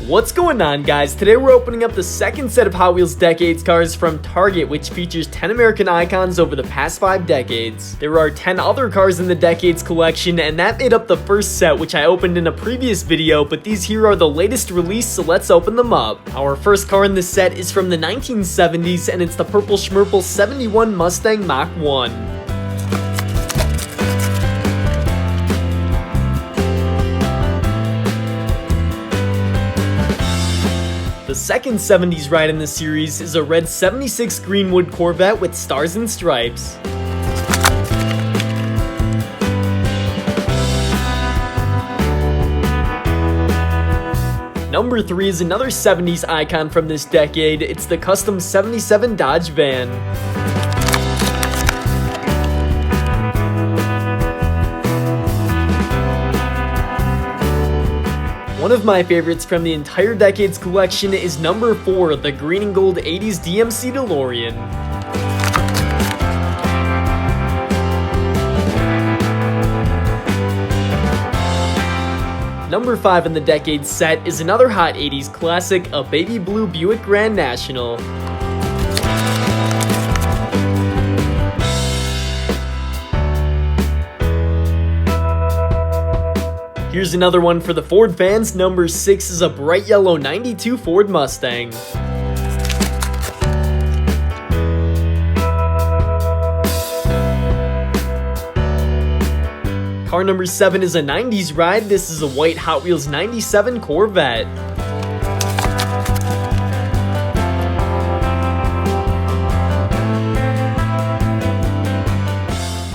What's going on, guys? Today we're opening up the second set of Hot Wheels Decades cars from Target, which features 10 American icons over the past 5 decades. There are 10 other cars in the Decades collection, and that made up the first set, which I opened in a previous video, but these here are the latest release, so let's open them up. Our first car in this set is from the 1970s, and it's the Purple Schmurple 71 Mustang Mach 1. The second 70s ride in the series is a red 76 Greenwood Corvette with stars and stripes. Number 3 is another 70s icon from this decade. It's the custom 77 Dodge van. One of my favorites from the entire Decades collection is number 4, the green and gold 80s DMC DeLorean. Number 5 in the Decades set is another hot 80s classic, a baby blue Buick Grand National. Here's another one for the Ford fans. Number 6 is a bright yellow 92 Ford Mustang. Car number 7 is a 90s ride. This is a white Hot Wheels 97 Corvette.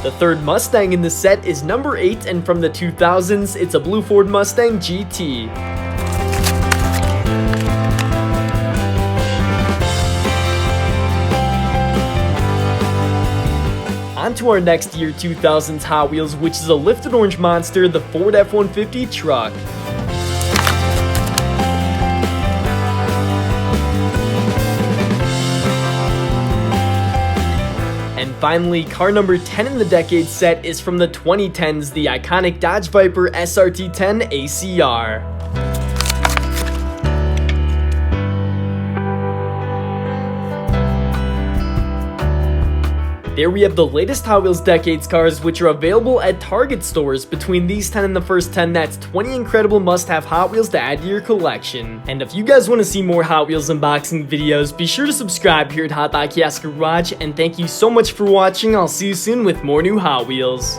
The third Mustang in the set is number 8, and from the 2000s, it's a blue Ford Mustang GT. On to our next year 2000s Hot Wheels, which is a lifted orange monster, the Ford F-150 truck. And finally, car number 10 in the Decade set is from the 2010s, the iconic Dodge Viper SRT10 ACR. There we have the latest Hot Wheels Decades cars, which are available at Target stores. Between these 10 and the first 10, that's 20 incredible must-have Hot Wheels to add to your collection. And if you guys want to see more Hot Wheels unboxing videos, be sure to subscribe here at HotDiecast Garage, and thank you so much for watching. I'll see you soon with more new Hot Wheels.